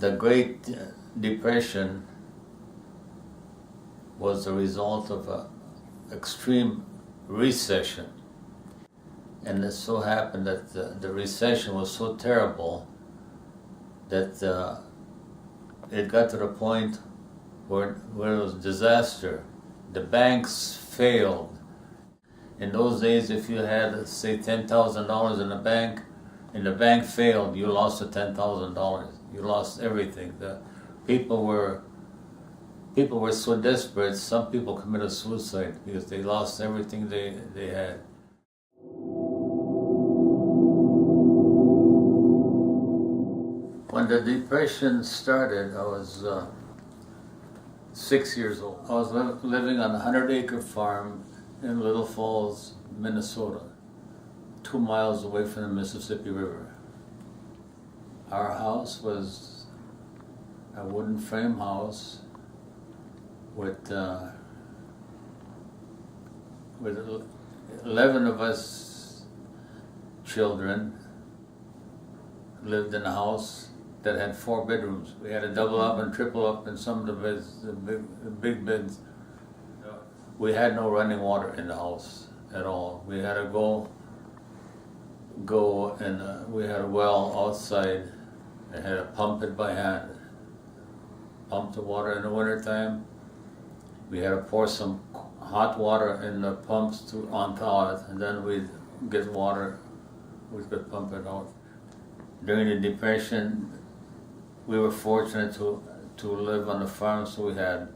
The Great Depression was the result of an extreme recession. And it so happened that the recession was so terrible that it got to the point where it was disaster. The banks failed. In those days, if you had, say, $10,000 in the bank, and the bank failed, you lost the $10,000. You lost everything. The people were so desperate. Some people committed suicide because they lost everything they had. When the Depression started, I was 6 years old. I was living on a 100-acre farm in Little Falls, Minnesota, 2 miles away from the Mississippi River. Our house was a wooden frame house with 11 of us children lived in a house that had 4 bedrooms. We had a double up and triple up in some of the beds, the big beds. We had no running water in the house at all. We had to go and we had a well outside and had to pump it by hand. Pump the water in the wintertime. We had to pour some hot water in the pumps on thaw it, and then we'd get water, we could pump it out. During the Depression, we were fortunate to live on the farm, so we had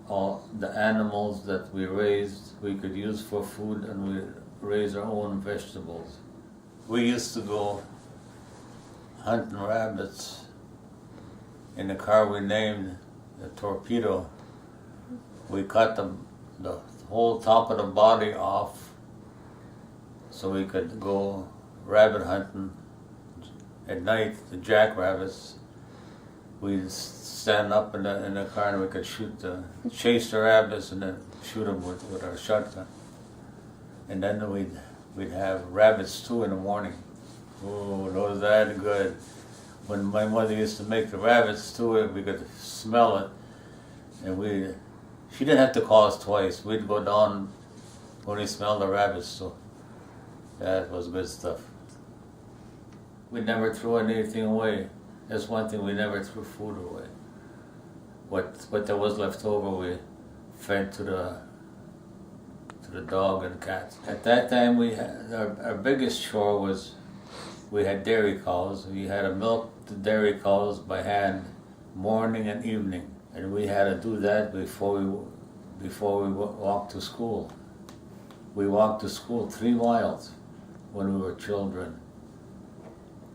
all the animals that we raised, we could use for food, and we raised our own vegetables. We used to go hunting rabbits in the car we named the Torpedo. We cut the whole top of the body off so we could go rabbit hunting at night, the jackrabbits. We'd stand up in the car and we could chase the rabbits and then shoot them with our shotgun. And then we'd have rabbit stew in the morning. Oh, those that good. When my mother used to make the rabbit stew, we could smell it, and she didn't have to call us twice. We'd go down when we smelled the rabbit stew. That was good stuff. We never threw anything away. That's one thing, we never threw food away. What there was left over, we fed to the dog and cats. At that time, we had our biggest chore was we had dairy cows. We had to milk the dairy cows by hand, morning and evening, and we had to do that before we walked to school. We walked to school 3 miles when we were children.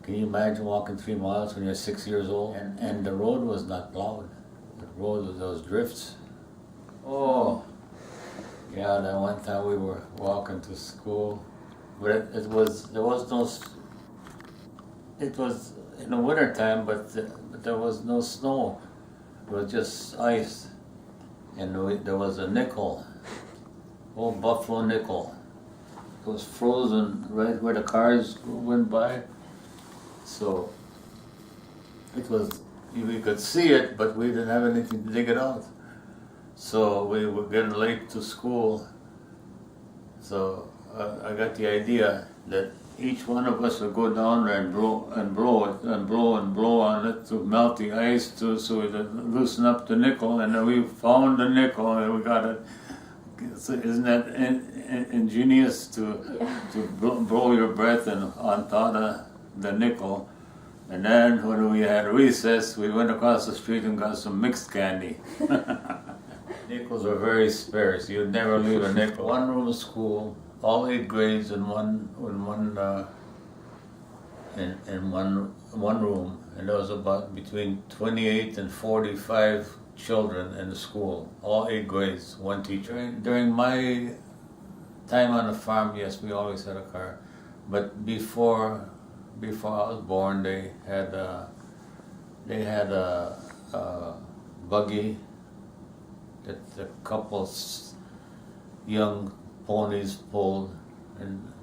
Can you imagine walking 3 miles when you're 6 years old? And the road was not plowed. The road was those drifts. Oh, yeah, that one time we were walking to school, but there was in the winter time, but there was no snow. It was just ice, and there was a nickel, old buffalo nickel. It was frozen right where the cars went by. So we could see it, but we didn't have anything to dig it out. So we were getting late to school. So I got the idea that each one of us would go down there and blow on it to melt the ice so we could loosen up the nickel. And then we found the nickel and we got it. So isn't that ingenious to blow your breath on top of the nickel? And then when we had recess, we went across the street and got some mixed candy. Nickels are very sparse. You'd never leave a nickel. One room school, all 8 grades in one room, and there was about between 28 and 45 children in the school, all 8 grades, one teacher. During my time on the farm, yes, we always had a car, but before I was born, they had a buggy that the couple's young ponies pulled, and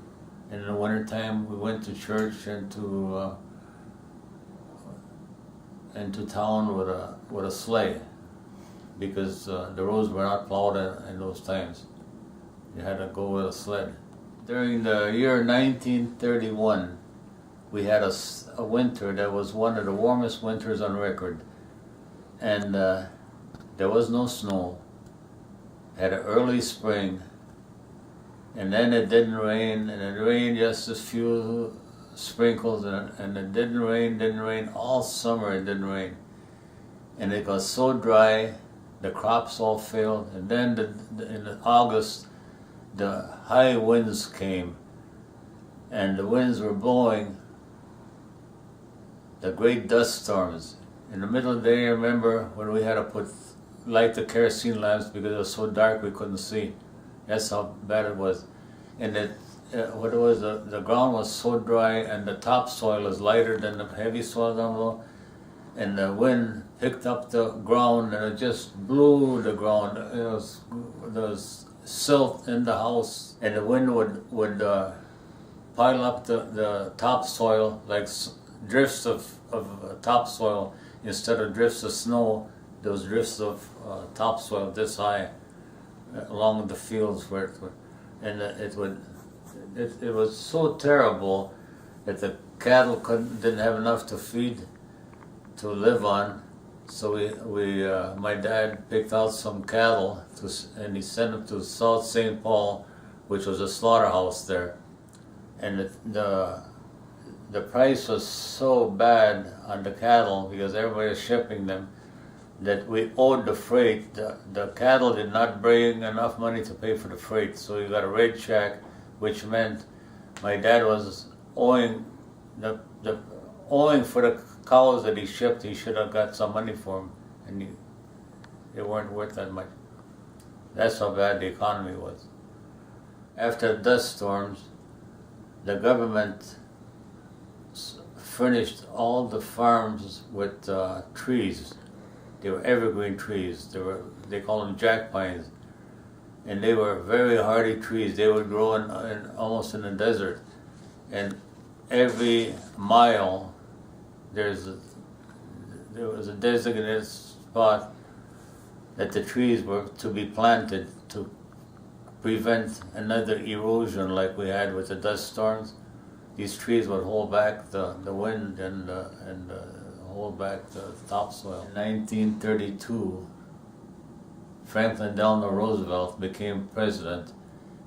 in the wintertime we went to church and to into town with a sleigh because the roads were not plowed in those times. You had to go with a sled. During the year 1931, we had a winter that was one of the warmest winters on record. And there was no snow. Had an early spring, and then it didn't rain, and it rained just a few sprinkles, and it didn't rain all summer. It didn't rain, and it got so dry, the crops all failed. And then in August, the high winds came, and the winds were blowing the great dust storms. In the middle of the day, I remember when we had to light the kerosene lamps because it was so dark we couldn't see. That's how bad it was. And the ground was so dry, and the topsoil is lighter than the heavy soil down below. And the wind picked up the ground, and it just blew the ground. There was silt in the house, and the wind would pile up the topsoil like drifts of topsoil instead of drifts of snow. There was drifts of topsoil this high along the fields and it was so terrible that the cattle didn't have enough to feed to live on. So my dad picked out some cattle and he sent them to South St. Paul, which was a slaughterhouse there, and the price was so bad on the cattle because everybody was shipping them that we owed the freight. The cattle did not bring enough money to pay for the freight, so you got a red check, which meant my dad was owing owing for the cows that he shipped. He should have got some money for them, and they weren't worth that much. That's how bad the economy was. After the dust storms, the government furnished all the farms with trees. They were evergreen trees. They called them jack pines, and they were very hardy trees. They would grow almost in the desert, and every mile there was a designated spot that the trees were to be planted to prevent another erosion like we had with the dust storms. These trees would hold back the wind and hold back the topsoil. In 1932, Franklin Delano Roosevelt became president,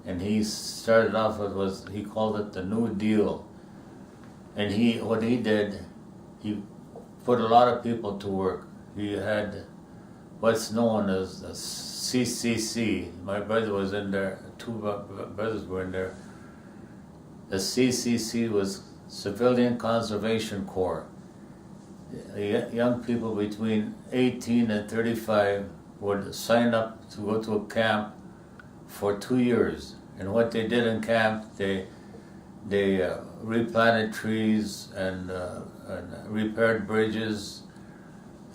and he started off with he called it the New Deal. And what he did, he put a lot of people to work. He had what's known as the CCC. My brother was in there. Two brothers were in there. The CCC was Civilian Conservation Corps. Young people between 18 and 35 would sign up to go to a camp for 2 years. And what they did in camp, they replanted trees and repaired bridges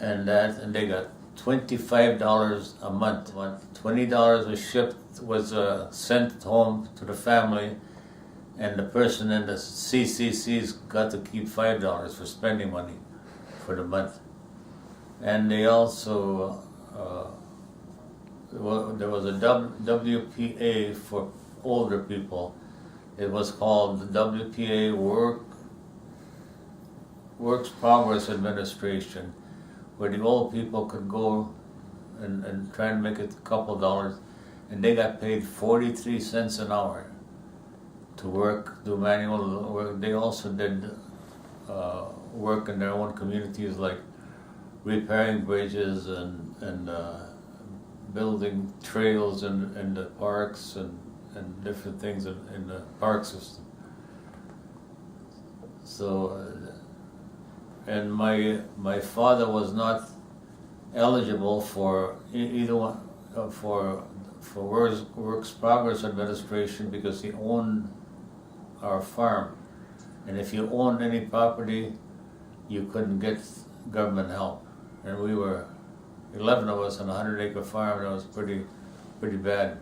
and they got $25 a month. $20 was sent home to the family, and the person in the CCC's got to keep $5 for spending money for the month. And they also, there was a WPA for older people. It was called the WPA Works Progress Administration, where the old people could go and try and make it a couple dollars, and they got paid 43 cents an hour to work, do manual work. They also did work in their own communities, like repairing bridges and building trails in the parks and different things in the park system. So, and my father was not eligible for either one for Works Progress Administration because he owned our farm, and if you owned any property, you couldn't get government help. And we were 11 of us on a 100-acre farm, and it was pretty bad.